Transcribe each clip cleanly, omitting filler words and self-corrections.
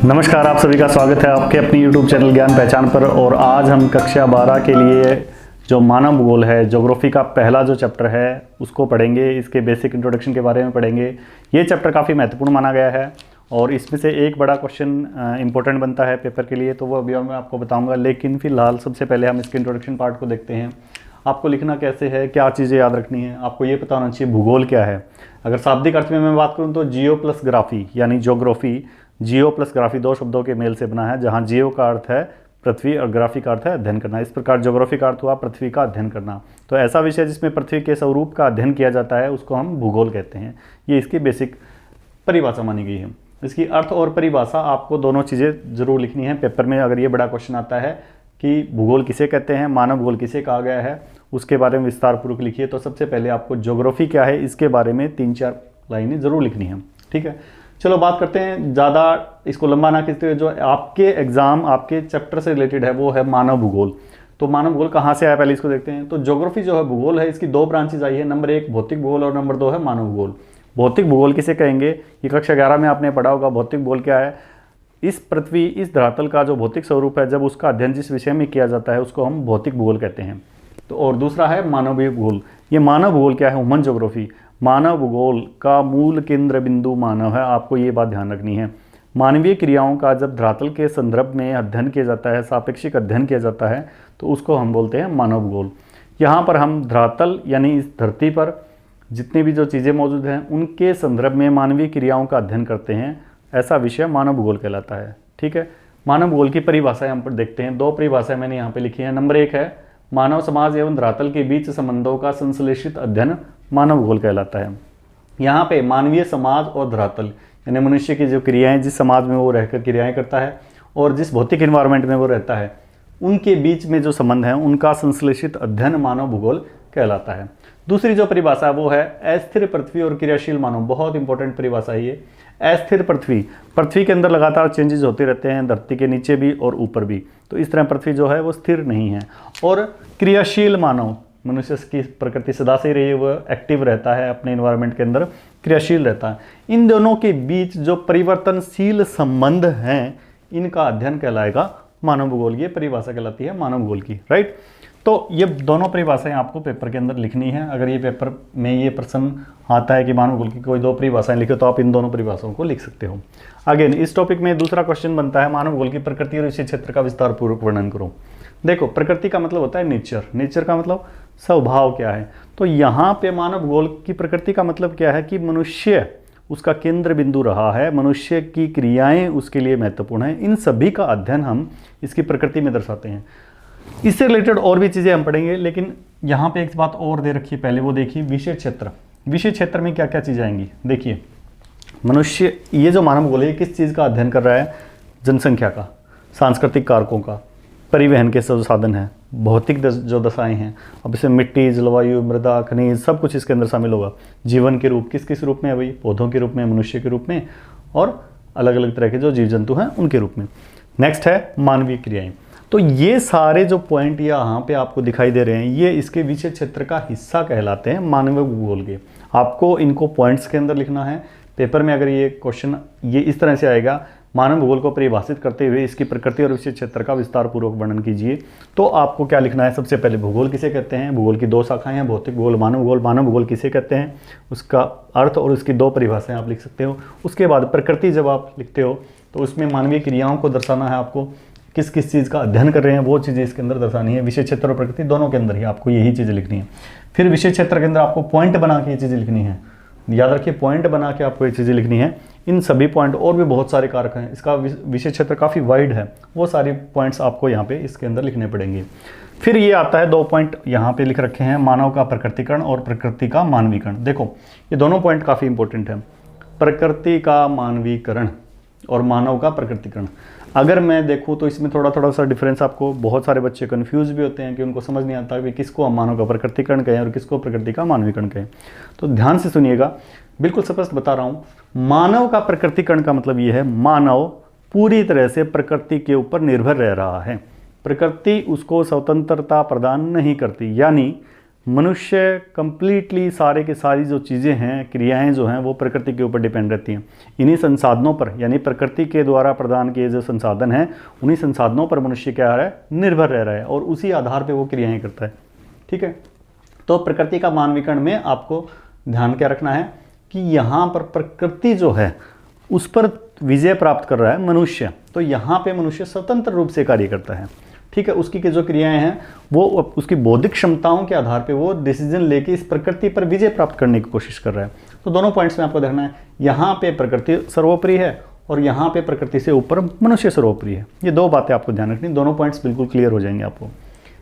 नमस्कार, आप सभी का स्वागत है आपके अपनी YouTube चैनल ज्ञान पहचान पर। और आज हम कक्षा 12 के लिए जो मानव भूगोल है, ज्योग्राफी का पहला जो चैप्टर है उसको पढ़ेंगे। इसके बेसिक इंट्रोडक्शन के बारे में पढ़ेंगे। ये चैप्टर काफ़ी महत्वपूर्ण माना गया है और इसमें से एक बड़ा क्वेश्चन इंपॉर्टेंट बनता है पेपर के लिए, तो वो अभी मैं आपको बताऊँगा। लेकिन फिलहाल सबसे पहले हम इसके इंट्रोडक्शन पार्ट को देखते हैं। आपको लिखना कैसे है, क्या चीज़ें याद रखनी है, आपको ये पता होना चाहिए भूगोल क्या है। अगर शाब्दिक अर्थ में मैं बात करूँ तो जियो प्लस ग्राफी यानी ज्योग्राफी, जियो प्लस ग्राफी दो शब्दों के मेल से बना है, जहाँ जियो का अर्थ है पृथ्वी और ग्राफी का अर्थ है अध्ययन करना। इस प्रकार ज्योग्राफी का अर्थ हुआ पृथ्वी का अध्ययन करना। तो ऐसा विषय जिसमें पृथ्वी के स्वरूप का अध्ययन किया जाता है उसको हम भूगोल कहते हैं। ये इसकी बेसिक परिभाषा मानी गई है। इसकी अर्थ और परिभाषा आपको दोनों चीज़ें जरूर लिखनी है पेपर में। अगर ये बड़ा क्वेश्चन आता है कि भूगोल किसे कहते हैं, मानव भूगोल किसे कहा गया है, उसके बारे में विस्तार पूर्वक लिखिए। तो सबसे पहले आपको ज्योग्राफी क्या है इसके बारे में 3-4 लाइनें जरूर लिखनी है। ठीक है, चलो बात करते हैं। ज़्यादा इसको लंबा ना खींचते हुए, जो आपके एग्जाम आपके चैप्टर से रिलेटेड है वो है मानव भूगोल। तो मानव भूगोल कहाँ से आया पहले इसको देखते हैं। तो ज्योग्राफी जो है भूगोल है, इसकी दो ब्रांचेज आई है। नंबर 1 भौतिक भूगोल और नंबर 2 है मानव भूगोल। भौतिक भूगोल किसे कहेंगे, ये कक्षा 11 में आपने पढ़ा होगा। भौतिक भूगोल क्या है, इस पृथ्वी इस धरातल का जो भौतिक स्वरूप है, जब उसका अध्ययन जिस विषय में किया जाता है उसको हम भौतिक भूगोल कहते हैं। तो और दूसरा है मानवीय भूगोल। ये मानव भूगोल क्या है, ह्यूमन ज्योग्राफी। मानव भूगोल का मूल केंद्र बिंदु मानव है, आपको ये बात ध्यान रखनी है। मानवीय क्रियाओं का जब धरातल के संदर्भ में अध्ययन किया जाता है, सापेक्षिक अध्ययन किया जाता है, तो उसको हम बोलते हैं मानव भूगोल। यहाँ पर हम धरातल यानी इस धरती पर जितनी भी जो चीज़ें मौजूद हैं उनके संदर्भ में मानवीय क्रियाओं का अध्ययन करते हैं। ऐसा विषय मानव भूगोल कहलाता है। ठीक है, मानव भूगोल की परिभाषाएं हम पर देखते हैं। 2 परिभाषाएं मैंने यहाँ पे लिखी है। नंबर 1 है मानव समाज एवं धरातल के बीच संबंधों का संश्लेषित अध्ययन मानव भूगोल कहलाता है। यहाँ पे मानवीय समाज और धरातल यानी मनुष्य की जो क्रियाएं, जिस समाज में वो रहकर क्रियाएं करता है और जिस भौतिक इन्वायरमेंट में वो रहता है, उनके बीच में जो संबंध है उनका संश्लेषित अध्ययन मानव भूगोल कहलाता है। दूसरी जो परिभाषा है वो है अस्थिर पृथ्वी और क्रियाशील मानव। बहुत इंपॉर्टेंट परिभाषा है ये। अस्थिर पृथ्वी, पृथ्वी के अंदर लगातार चेंजेस होते रहते हैं, धरती के नीचे भी और ऊपर भी। तो इस तरह पृथ्वी जो है वो स्थिर नहीं है। और क्रियाशील मानव, मनुष्य की प्रकृति सदा से ही रही है, वो एक्टिव रहता है, अपने इन्वायरमेंट के अंदर क्रियाशील रहता है। इन दोनों के बीच जो परिवर्तनशील संबंध हैं इनका अध्ययन कहलाएगा मानव भूगोल। ये परिभाषा कहलाती है मानव भूगोल की। राइट, तो ये दोनों परिभाषाएं आपको पेपर के अंदर लिखनी है। अगर ये पेपर में ये प्रश्न आता है कि मानव भूगोल की कोई 2 परिभाषाएं लिखे, तो आप इन दोनों परिभाषाओं को लिख सकते हो। अगेन इस टॉपिक में दूसरा क्वेश्चन बनता है मानव भूगोल की प्रकृति और विषय क्षेत्र का विस्तार पूर्वक वर्णन करो। देखो, प्रकृति का मतलब होता है नेचर, नेचर का मतलब स्वभाव क्या है। तो यहाँ पे मानव भूगोल की प्रकृति का मतलब क्या है कि मनुष्य उसका केंद्र बिंदु रहा है, मनुष्य की क्रियाएं उसके लिए महत्वपूर्ण है। इन सभी का अध्ययन हम इसकी प्रकृति में दर्शाते हैं। इससे रिलेटेड और भी चीज़ें हम पढ़ेंगे, लेकिन यहाँ पे एक बात और दे रखी है पहले, वो देखिए विषय क्षेत्र। विषय क्षेत्र में क्या क्या चीज़ें आएंगी। देखिए, मनुष्य, ये जो मानव भूगोल है किस चीज़ का अध्ययन कर रहा है, जनसंख्या का, सांस्कृतिक कारकों का, परिवहन के जो साधन हैं, भौतिक जो दशाएं हैं। अब इसमें मिट्टी, जलवायु, मृदा, खनिज सब कुछ इसके अंदर शामिल होगा। जीवन के रूप किस किस रूप में है भाई, पौधों के रूप में, मनुष्य के रूप में, और अलग अलग तरह के जो जीव जंतु हैं उनके रूप में। नेक्स्ट है मानवीय क्रियाएं। तो ये सारे जो पॉइंट यहाँ पे आपको दिखाई दे रहे हैं ये इसके विषय क्षेत्र का हिस्सा कहलाते हैं मानवीय भूगोल के। आपको इनको पॉइंट्स के अंदर लिखना है। पेपर में अगर ये क्वेश्चन ये इस तरह से आएगा, मानव भूगोल को परिभाषित करते हुए इसकी प्रकृति और विषय क्षेत्र का विस्तार पूर्वक वर्णन कीजिए, तो आपको क्या लिखना है। सबसे पहले भूगोल किसे कहते हैं, भूगोल की 2 शाखाएं हैं, भौतिक भूगोल, मानव भूगोल। मानव भूगोल किसे कहते हैं, उसका अर्थ और उसकी 2 परिभाषाएं आप लिख सकते हो। उसके बाद प्रकृति जब आप लिखते हो तो उसमें मानवीय क्रियाओं को दर्शाना है, आपको किस किस चीज़ का अध्ययन कर रहे हैं वो चीज़ें इसके अंदर दर्शानी है। विषय क्षेत्र और प्रकृति दोनों के अंदर ही आपको यही चीज़ें लिखनी है। फिर विषय क्षेत्र के अंदर आपको पॉइंट बना के ये चीज़ें लिखनी है। याद रखिए, पॉइंट बना के आपको ये चीज़ें लिखनी है। इन सभी पॉइंट, और भी बहुत सारे कारक हैं, इसका विषय क्षेत्र काफ़ी वाइड है, वो सारे पॉइंट्स आपको यहाँ पे इसके अंदर लिखने पड़ेंगे। फिर ये आता है 2 पॉइंट यहाँ पे लिख रखे हैं, मानव का प्रकृतिकरण और प्रकृति का मानवीकरण। देखो, ये दोनों पॉइंट काफ़ी इंपॉर्टेंट है, प्रकृति का मानवीकरण और मानव का प्रकृतिकरण। अगर मैं देखूँ तो इसमें थोड़ा सा डिफरेंस, आपको बहुत सारे बच्चे कंफ्यूज भी होते हैं कि उनको समझ नहीं आता कि किसको हम मानव का प्रकृतिकरण कहें और किसको प्रकृति का मानवीकरण कहें। तो ध्यान से सुनिएगा, बिल्कुल स्पष्ट बता रहा हूँ। मानव का प्रकृतिकरण का मतलब ये है, मानव पूरी तरह से प्रकृति के ऊपर निर्भर रह रहा है, प्रकृति उसको स्वतंत्रता प्रदान नहीं करती। यानी मनुष्य कंप्लीटली सारे के सारी जो चीज़ें हैं, क्रियाएं जो हैं, वो प्रकृति के ऊपर डिपेंड रहती हैं। इन्हीं संसाधनों पर, यानी प्रकृति के द्वारा प्रदान किए जो संसाधन हैं, उन्हीं संसाधनों पर मनुष्य क्या है, निर्भर रह रहा है और उसी आधार पर वो क्रियाएं करता है। ठीक है, तो प्रकृति का मानवीकरण में आपको ध्यान क्या रखना है कि यहाँ पर प्रकृति जो है उस पर विजय प्राप्त कर रहा है मनुष्य, तो यहाँ पे मनुष्य स्वतंत्र रूप से कार्य करता है। ठीक है, उसकी जो क्रियाएं हैं वो उसकी बौद्धिक क्षमताओं के आधार पे वो डिसीजन लेके इस प्रकृति पर विजय प्राप्त करने की कोशिश कर रहा है। तो दोनों पॉइंट्स में आपको देखना है, यहाँ पे प्रकृति सर्वोपरि है और यहाँ पे प्रकृति से ऊपर मनुष्य सर्वोपरि है। ये दो बातें आपको ध्यान रखनी, दोनों पॉइंट्स बिल्कुल क्लियर हो जाएंगे आपको।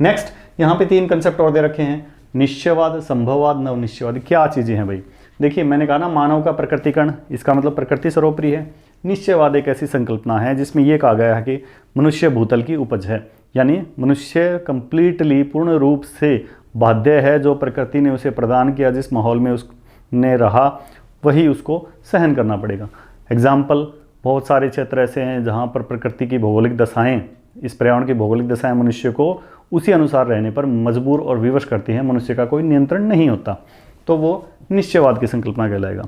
नेक्स्ट, यहाँ पे 3 कंसेप्ट और दे रखे हैं, निश्चयवाद, संभववाद, नवनिश्चयवाद। क्या चीज़ें हैं भाई? देखिए, मैंने कहा ना, मानव का प्रकृतिकरण, इसका मतलब प्रकृति सर्वोपरि है। निश्चयवाद एक ऐसी संकल्पना है जिसमें यह कहा गया है कि मनुष्य भूतल की उपज है, यानी मनुष्य कंप्लीटली पूर्ण रूप से बाध्य है, जो प्रकृति ने उसे प्रदान किया, जिस माहौल में उसने रहा वही उसको सहन करना पड़ेगा। एग्जाम्पल, बहुत सारे क्षेत्र ऐसे हैं जहाँ पर प्रकृति की भौगोलिक दशाएँ, इस पर्यावरण की भौगोलिक दशाएँ मनुष्य को उसी अनुसार रहने पर मजबूर और विवश करती हैं, मनुष्य का कोई नियंत्रण नहीं होता, तो वो निश्चयवाद की संकल्पना कहलाएगा।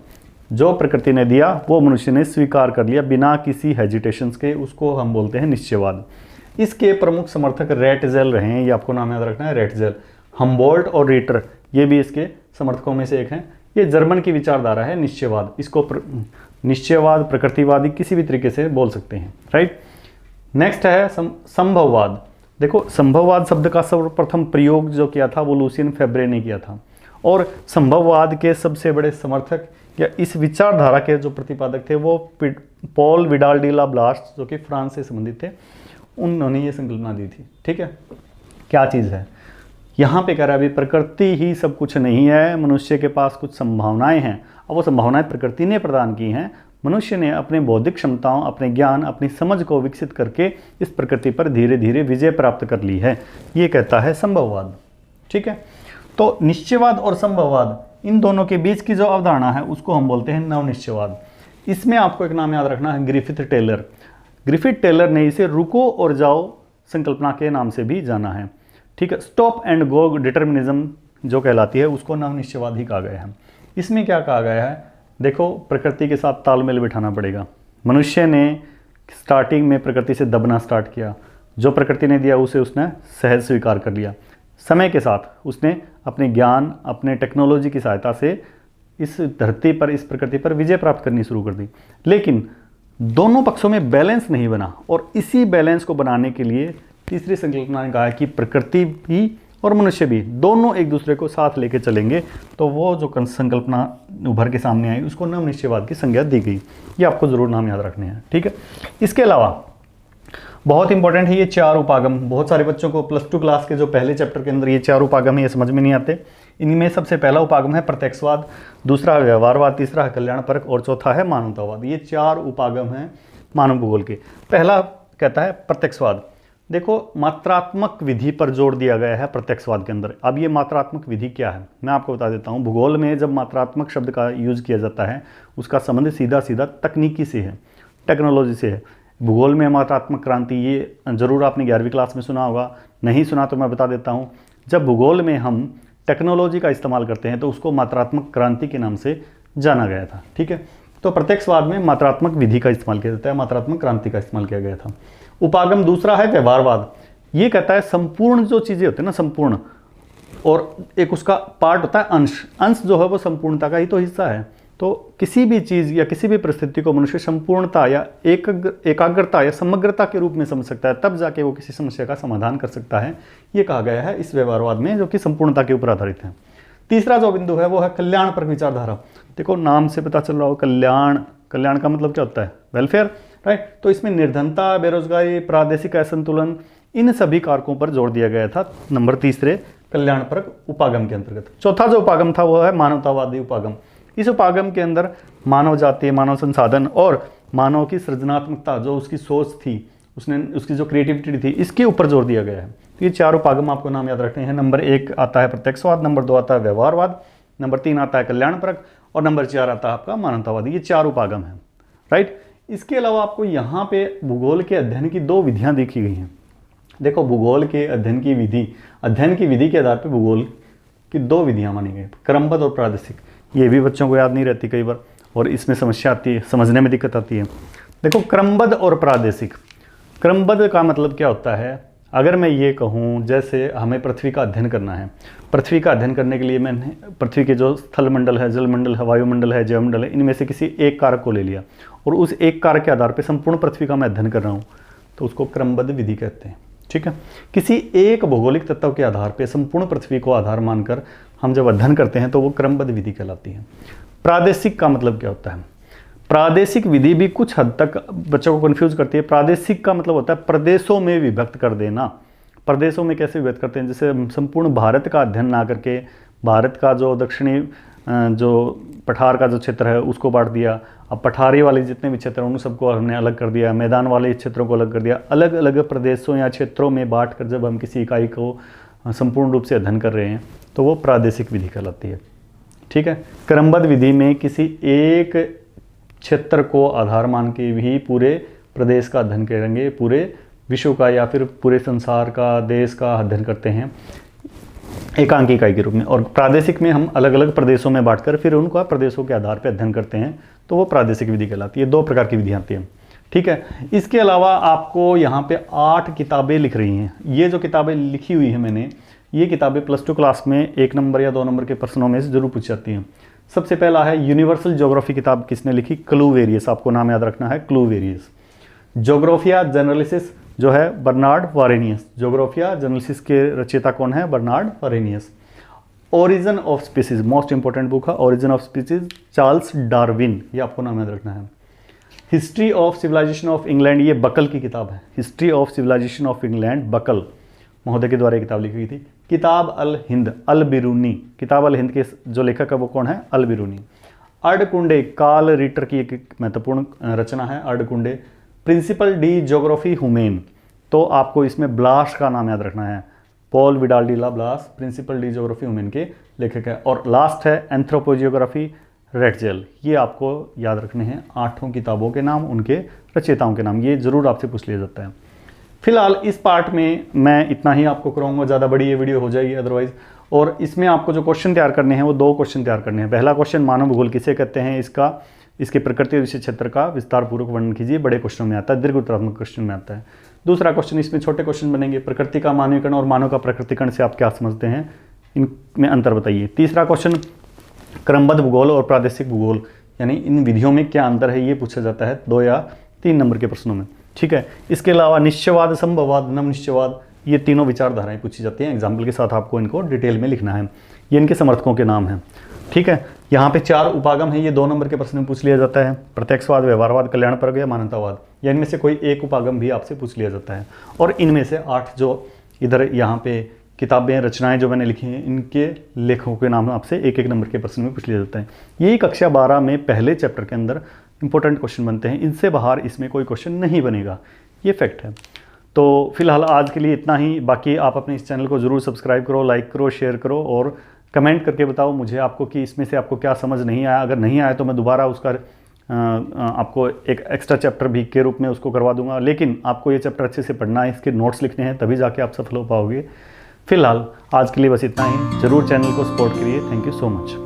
जो प्रकृति ने दिया वो मनुष्य ने स्वीकार कर लिया बिना किसी हेजिटेशंस के, उसको हम बोलते हैं निश्चयवाद। इसके प्रमुख समर्थक रेटजेल रहे हैं, ये आपको नाम याद रखना है, रेटजेल। हम्बोल्ट और रीटर ये भी इसके समर्थकों में से एक हैं। ये जर्मन की विचारधारा है निश्चयवाद, इसको निश्चयवाद, प्रकृतिवादी किसी भी तरीके से बोल सकते हैं, राइट। नेक्स्ट है संभववाद। देखो, संभववाद शब्द का सर्वप्रथम प्रयोग जो किया था वो लुसियन फेब्रे ने किया था, और संभववाद के सबसे बड़े समर्थक या इस विचारधारा के जो प्रतिपादक थे वो Paul Vidal de la BLAS, जो कि फ्रांस से संबंधित थे, उन्होंने ये संकल्पना दी थी। ठीक है, क्या चीज़ है यहाँ पे? कह रहा है अभी प्रकृति ही सब कुछ नहीं है, मनुष्य के पास कुछ संभावनाएं हैं, और वो संभावनाएं प्रकृति ने प्रदान की हैं। मनुष्य ने अपने बौद्धिक क्षमताओं, अपने ज्ञान, अपनी समझ को विकसित करके इस प्रकृति पर धीरे धीरे विजय प्राप्त कर ली है, ये कहता है संभववाद। ठीक है, तो निश्चयवाद और संभववाद, इन दोनों के बीच की जो अवधारणा है उसको हम बोलते हैं नवनिश्चयवाद। इसमें आपको एक नाम याद रखना है, ग्रिफिथ टेलर। ग्रिफिथ टेलर ने इसे रुको और जाओ संकल्पना के नाम से भी जाना है। ठीक है, स्टॉप एंड गो डिटर्मिनिज्म जो कहलाती है उसको नवनिश्चयवाद ही कहा गया है। इसमें क्या कहा गया है? देखो, प्रकृति के साथ तालमेल बिठाना पड़ेगा। मनुष्य ने स्टार्टिंग में प्रकृति से दबना स्टार्ट किया, जो प्रकृति ने दिया उसे उसने सहज स्वीकार कर लिया। समय के साथ उसने अपने ज्ञान, अपने टेक्नोलॉजी की सहायता से इस धरती पर, इस प्रकृति पर विजय प्राप्त करनी शुरू कर दी। लेकिन दोनों पक्षों में बैलेंस नहीं बना, और इसी बैलेंस को बनाने के लिए तीसरी संकल्पना ने कहा कि प्रकृति भी और मनुष्य भी दोनों एक दूसरे को साथ लेके चलेंगे। तो वो जो संकल्पना उभर के सामने आई उसको नवनिश्चयवाद की संज्ञा दी गई। ये आपको जरूर नाम याद रखने हैं। ठीक है, इसके अलावा बहुत इंपॉर्टेंट है ये 4 उपागम। बहुत सारे बच्चों को +2 क्लास के जो पहले चैप्टर के अंदर ये 4 उपागम है, ये समझ में नहीं आते। इनमें सबसे पहला उपागम है प्रत्यक्षवाद, दूसरा है व्यवहारवाद, तीसरा है कल्याणपरक और चौथा है मानवतावाद। ये 4 उपागम हैं मानव भूगोल के। पहला कहता है प्रत्यक्षवाद। देखो, मात्रात्मक विधि पर जोर दिया गया है प्रत्यक्षवाद के अंदर। अब ये मात्रात्मक विधि क्या है मैं आपको बता देता हूँ। भूगोल में जब मात्रात्मक शब्द का यूज किया जाता है उसका संबंध सीधा सीधा तकनीकी से है, टेक्नोलॉजी से है। भूगोल में मात्रात्मक क्रांति, ये जरूर आपने 11वीं क्लास में सुना होगा, नहीं सुना तो मैं बता देता हूँ। जब भूगोल में हम टेक्नोलॉजी का इस्तेमाल करते हैं तो उसको मात्रात्मक क्रांति के नाम से जाना गया था। ठीक है, तो प्रत्यक्षवाद में मात्रात्मक विधि का इस्तेमाल किया जाता है, मात्रात्मक क्रांति का इस्तेमाल किया गया था। उपागम दूसरा है व्यवहारवाद। ये कहता है संपूर्ण जो चीज़ें होती है ना, संपूर्ण, और एक उसका पार्ट होता है अंश। अंश जो है वो संपूर्णता का ही तो हिस्सा है। तो किसी भी चीज़ या किसी भी परिस्थिति को मनुष्य संपूर्णता या एकाग्रता या समग्रता के रूप में समझ सकता है, तब जाके वो किसी समस्या का समाधान कर सकता है। ये कहा गया है इस व्यवहारवाद में, जो कि संपूर्णता के ऊपर आधारित है। तीसरा जो बिंदु है वो है कल्याणपरक विचारधारा। देखो, नाम से पता चल रहा हो कल्याण, कल्याण का मतलब क्या होता है? Welfare, right. तो इसमें निर्धनता, बेरोजगारी, प्रादेशिक असंतुलन, इन सभी कारकों पर जोर दिया गया था नंबर तीसरे कल्याणपरक उपागम के अंतर्गत। चौथा जो उपागम था वो है मानवतावादी उपागम। इस उपागम के अंदर मानव जाति, मानव संसाधन और मानव की सृजनात्मकता, जो उसकी सोच थी, उसकी जो क्रिएटिविटी थी, इसके ऊपर जोर दिया गया है। तो ये 4 उपागम आपको नाम याद रखने हैं। नंबर 1 आता है प्रत्यक्षवाद, नंबर 2 आता है व्यवहारवाद, नंबर 3 आता है कल्याणपरक और नंबर 4 आता है आपका मानवतावादी। ये 4 उपागम हैं, राइट। इसके अलावा आपको यहाँ पे भूगोल के अध्ययन की 2 विधियाँ देखी गई हैं। देखो, भूगोल के अध्ययन की विधि के आधार पर भूगोल कि दो विधियाँ मानी गई, क्रमबद्ध और प्रादेशिक। ये भी बच्चों को याद नहीं रहती कई बार और इसमें समस्या आती है, समझने में दिक्कत आती है। देखो क्रमबद्ध और प्रादेशिक, क्रमबद्ध का मतलब क्या होता है, अगर मैं ये कहूँ जैसे हमें पृथ्वी का अध्ययन करना है, पृथ्वी का अध्ययन करने के लिए मैंने पृथ्वी के जो स्थल मंडल है, जल मंडल है, वायुमंडल है, जयमंडल है, इनमें से किसी एक कारक को ले लिया और उस एक कारक के आधार पर संपूर्ण पृथ्वी का मैं अध्ययन कर रहा हूँ, तो उसको क्रमबद्ध विधि कहते हैं। ठीक है, किसी एक भौगोलिक तत्व के आधार पर संपूर्ण पृथ्वी को आधार मानकर हम जब अध्ययन करते हैं तो वो क्रमबद्ध विधि कहलाती है। प्रादेशिक का मतलब क्या होता है, प्रादेशिक विधि भी कुछ हद तक बच्चों को कंफ्यूज करती है। प्रादेशिक का मतलब होता है प्रदेशों में विभक्त कर देना। प्रदेशों में कैसे विभक्त करते हैं, जैसे संपूर्ण भारत का अध्ययन ना करके भारत का जो दक्षिणी जो पठार का जो क्षेत्र है उसको बांट दिया। अब पठारी वाले जितने भी क्षेत्र हैं उन सबको हमने अलग कर दिया, मैदान वाले क्षेत्रों को अलग कर दिया। अलग अलग प्रदेशों या क्षेत्रों में बांट कर जब हम किसी इकाई को संपूर्ण रूप से अध्ययन कर रहे हैं तो वो प्रादेशिक विधि कहलाती है। ठीक है, क्रमबद्ध विधि में किसी एक क्षेत्र को आधार मान के भी पूरे प्रदेश का अध्ययन करेंगे, पूरे विश्व का या फिर पूरे संसार का, देश का अध्ययन करते हैं एकांक इकाई के रूप में। और प्रादेशिक में हम अलग अलग प्रदेशों में बांटकर फिर उनका प्रदेशों के आधार पर अध्ययन करते हैं, तो वो प्रादेशिक विधि कहलाती है। दो प्रकार की विधियाँ आती हैं। ठीक है, इसके अलावा आपको यहाँ पे 8 किताबें लिख रही हैं। ये जो किताबें लिखी हुई हैं मैंने, ये किताबें +2 क्लास में 1 नंबर या 2 नंबर के प्रश्नों में से जरूर पूछ जाती हैं। सबसे पहला है यूनिवर्सल ज्योग्राफी किताब किसने लिखी, क्लूवेरियस, आपको नाम याद रखना है क्लूवेरियस। जोग्राफिया जनरलिसिस जो है बर्नार्ड वारेनियस, जोग्राफिया जनरलिसिस के रचयिता कौन है, Bernard Varenius. Origin of species, most important book है origin of species, Charles Darwin, ये आपको नाम याद रखना है। History of civilisation of England, ये बकल की किताब है, history of civilisation of England, Buckle महोदय के द्वारा किताब लिखी गई थी। किताब अल हिंद, अल बिरूनी, किताब अल हिंद के जो लेखक है वो कौन है, al Biruni. Erdkunde, Karl Ritter की एक महत्वपूर्ण रचना है Erdkunde. Principes de geographie humaine, तो आपको इसमें ब्लास का नाम याद रखना है, Paul Vidal de la Blache principes de geographie humaine के लेखक है। और लास्ट है एंथ्रोपोजियोग्राफी रेटजेल, ये आपको याद रखने हैं 8 किताबों के नाम, उनके रचयिताओं के नाम, ये जरूर आपसे पूछ लिया जाता है। फिलहाल इस पार्ट में मैं इतना ही आपको कराऊंगा, ज़्यादा बड़ी ये वीडियो हो जाएगी अदरवाइज। और इसमें आपको जो क्वेश्चन तैयार करने हैं वो 2 क्वेश्चन तैयार करने हैं। पहला क्वेश्चन, मानव भूगोल किसे कहते हैं, इसके प्रकृति और विषय क्षेत्र का विस्तार पूर्वक वर्णन कीजिए, बड़े क्वेश्चन में आता है, दीर्घ उत्तरात्मक क्वेश्चन में आता है। दूसरा क्वेश्चन, इसमें छोटे क्वेश्चन बनेंगे, प्रकृति का मानवीकरण और मानव का प्रकृतिकरण से आप क्या समझते हैं, इनमें अंतर बताइए। तीसरा क्वेश्चन, क्रमबद्ध भूगोल और प्रादेशिक भूगोल यानी इन विधियों में क्या अंतर है, ये पूछा जाता है 2 या 3 नंबर के प्रश्नों में। ठीक है, इसके अलावा निश्चयवाद, संभववाद, नवनिश्चयवाद, ये तीनों विचारधाराएं पूछी जाती हैं। एग्जाम्पल के साथ आपको इनको डिटेल में लिखना है, ये इनके समर्थकों के नाम हैं। ठीक है, यहाँ पे 4 उपागम है, ये 2 नंबर के प्रश्न में पूछ लिया जाता है, प्रत्यक्षवाद, व्यवहारवाद, कल्याणपरक या मानवतावाद, या इनमें से कोई एक उपागम भी आपसे पूछ लिया जाता है। और इनमें से 8 जो इधर यहाँ पे किताबें, रचनाएं जो मैंने लिखी हैं, इनके लेखकों के नाम आपसे 1-1 नंबर के प्रश्न में पूछ लिया जाता है। यही कक्षा 12 में पहले चैप्टर के अंदर इंपॉर्टेंट क्वेश्चन बनते हैं, इनसे बाहर इसमें कोई क्वेश्चन नहीं बनेगा, ये फैक्ट है। तो फिलहाल आज के लिए इतना ही, बाकी आप अपने इस चैनल को ज़रूर सब्सक्राइब करो, लाइक करो, शेयर करो और कमेंट करके बताओ मुझे आपको कि इसमें से आपको क्या समझ नहीं आया। अगर नहीं आया तो मैं दोबारा उसका आपको एक एक्स्ट्रा चैप्टर भी के रूप में उसको करवा दूंगा, लेकिन आपको ये चैप्टर अच्छे से पढ़ना है, इसके नोट्स लिखने हैं, तभी जाके आप सफल हो पाओगे। फिलहाल आज के लिए बस इतना ही, ज़रूर चैनल को सपोर्ट करिए। Thank you so much.